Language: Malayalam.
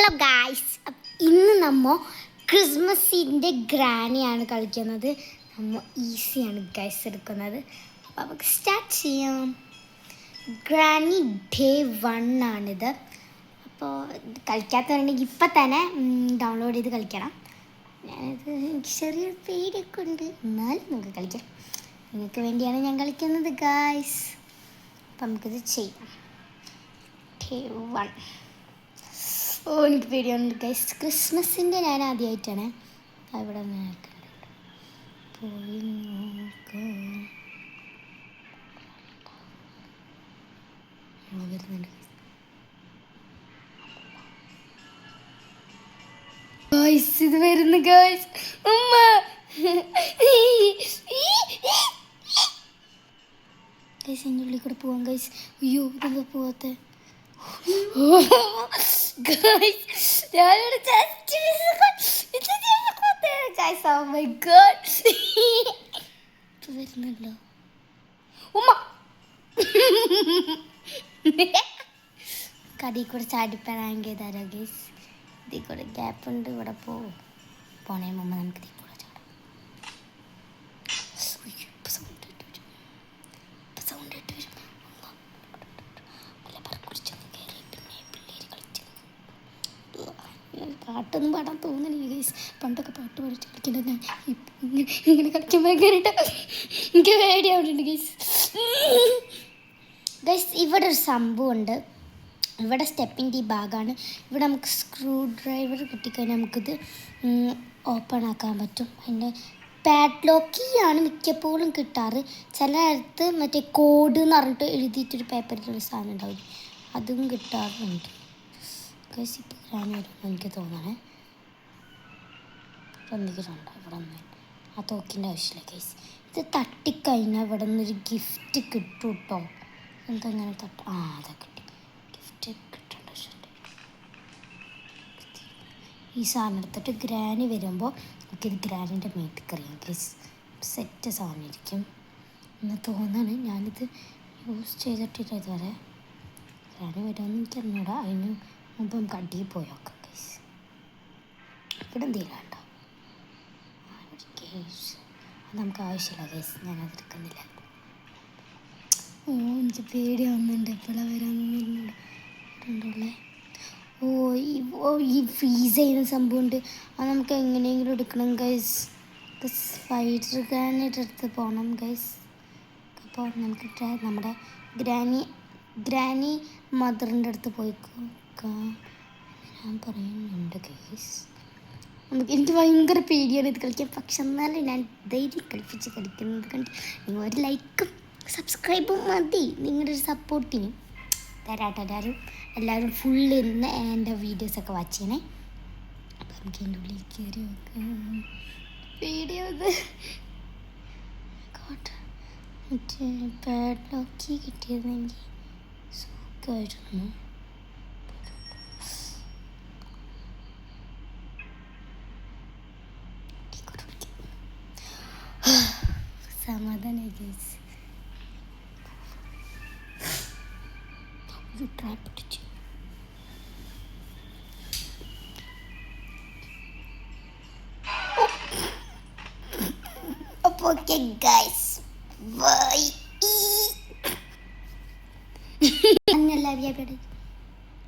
ഹലോ ഗായ്സ്, ഇന്ന് നമ്മൾ ക്രിസ്മസിൻ്റെ ഗ്രാനിയാണ് കളിക്കുന്നത്. നമ്മൾ ഈസിയാണ് ഗൈസ് എടുക്കുന്നത്. അപ്പോൾ നമുക്ക് സ്റ്റാർട്ട് ചെയ്യാം. ഗ്രാനി ഡേ 1 ആണിത്. അപ്പോൾ കളിക്കാത്തവരുണ്ടെങ്കിൽ ഇപ്പം തന്നെ ഡൗൺലോഡ് ചെയ്ത് കളിക്കണം. ഞാനത് എനിക്ക് ചെറിയൊരു പേടിയൊക്കെ ഉണ്ട്, എന്നാലും നമുക്ക് കളിക്കാം. നിങ്ങൾക്ക് വേണ്ടിയാണ് ഞാൻ കളിക്കുന്നത് ഗായ്സ്. അപ്പം നമുക്കിത് ചെയ്യാം. ഡേ 1. എനിക്ക് പേടിയുണ്ട് ഗൈസ്. ക്രിസ്മസിൻ്റെ ഞാൻ ആദ്യമായിട്ടാണ് അവിടെ പോയി വരുന്നുണ്ട് ഗൈസ്. ഇത് വരുന്നു ഗൈസ്. ഉമ്മ ഗൈസ്, എൻ്റെ ഉള്ളിൽ കൂടെ പോവാം ഗൈസ്. അയ്യോ, ഇതെന്താ പോവാത്തെ വരുന്നല്ലോ ഉമ്മ. കടയിൽ കൂടെ ചാടിപ്പറാങ്കി തരാ ഗൈസ്. ഇതിൽ കൂടെ ഗ്യാപ്പ് ഉണ്ട്, ഇവിടെ പോണേ മുമ്പ് നമുക്ക് ഇതിൽ കൂടെ ചാടാം. പാട്ടൊന്നും പാടാൻ തോന്നുന്നില്ല ഗൈസ്. പണ്ടൊക്കെ പാട്ട് പഠിച്ച് കളിക്കുന്നത് ഞാൻ ഇങ്ങനെ കളിക്കുമ്പോൾ എനിക്ക് പേടിയാവുന്നുണ്ട് ഗൈസ്. ഗൈസ്, ഇവിടെ ഒരു സംഭവമുണ്ട്. ഇവിടെ സ്റ്റെപ്പിൻ്റെ ഈ ഭാഗമാണ്. ഇവിടെ നമുക്ക് സ്ക്രൂ ഡ്രൈവർ കിട്ടിക്കഴിഞ്ഞാൽ നമുക്കിത് ഓപ്പൺ ആക്കാൻ പറ്റും. അതിൻ്റെ പാഡ്ലോക്ക് കീയാണ് മിക്കപ്പോഴും കിട്ടാറ്. ചിലയിടത്ത് മറ്റേ കോഡ് എന്ന് പറഞ്ഞിട്ട് എഴുതിയിട്ടൊരു പേപ്പറിലൊരു സാധനം ഉണ്ടാവും, അതും കിട്ടാറുണ്ട് ഗൈസ്. ഇപ്പോൾ ഞാൻ വരുമ്പോൾ എനിക്ക് തോന്നണേ എന്തെങ്കിലുമുണ്ടോ ഇവിടെ ഒന്നും. ആ തോക്കിൻ്റെ ആവശ്യമില്ല ഗൈസ്. ഇത് തട്ടിക്കഴിഞ്ഞാൽ ഇവിടെ നിന്നൊരു ഗിഫ്റ്റ് കിട്ടും കേട്ടോ. എന്തെങ്ങനെ അതാ കിട്ടി. ഗിഫ്റ്റ് കിട്ടേണ്ട ആവശ്യമുണ്ട്. ഈ സാധനം എടുത്തിട്ട് ഗ്രാനി വരുമ്പോൾ നമുക്കിത് ഗ്രാനിൻ്റെ മേത്തിക്കറിയാം ഗൈസ്. സെറ്റ് സാധനം ഇരിക്കും എന്ന് തോന്നാണ്. ഞാനിത് യൂസ് ചെയ്തിട്ടില്ല ഇതുവരെ. ഗ്രാനി വരുമെന്ന് എനിക്ക് അറിഞ്ഞൂടാ. അതിന് മുമ്പ് നമുക്ക് അടിയിൽ പോയോക്കാം ഗൈസ്. ഇവിടെ എന്തെങ്കിലും ഉണ്ടോ ഗൈസ്? അത് നമുക്ക് ആവശ്യമില്ല ഗൈസ്, ഞാനതെടുക്കുന്നില്ല. എനിക്ക് പേടിയാവുന്നുണ്ട് എപ്പോഴാണ് വരാമെന്നുള്ളേ. ഈ ഫ്രീസ് ചെയ്യുന്ന സംഭവമുണ്ട്, അത് നമുക്ക് എങ്ങനെയെങ്കിലും എടുക്കണം ഗൈസ്. ഫൈറ്റർ ഗ്രാനൈറ്റ് എടുത്ത് പോകണം ഗൈസ്. അപ്പോൾ നമുക്ക് നമ്മുടെ ഗ്രാനി മദറിൻ്റെ അടുത്ത് പോയിക്കോക്കാം ഞാൻ പറയുന്നുണ്ട് ഗൈസ്. എനിക്ക് ഭയങ്കര പേടിയാണ് ഇത് കളിക്കാൻ. പക്ഷെ എന്നാലും ഞാൻ ധൈര്യം കളിപ്പിച്ച് കളിക്കുന്നത് കണ്ട് നിങ്ങൾ ഒരു ലൈക്കും സബ്സ്ക്രൈബും മതി. നിങ്ങളുടെ ഒരു സപ്പോർട്ടിന് തരാട്ടോ. എല്ലാവരും ഫുള്ള് ഇരുന്ന് എൻ്റെ വീഡിയോസൊക്കെ വാച്ച് ചെയ്യണേ. അപ്പം നമുക്ക് എൻ്റെ ഉള്ളിൽ കയറി നോക്കാം. വീഡിയോ മറ്റേ പാഡ്ലോക്കി കിട്ടിയിരുന്നെങ്കിൽ സുഖമായിരുന്നു. സമാധാനം ഗൈസ്. ട്രാപ്പ് പിടിച്ചു. അപ്പോൾ ഓക്കെ ഗൈസ്, ബൈ.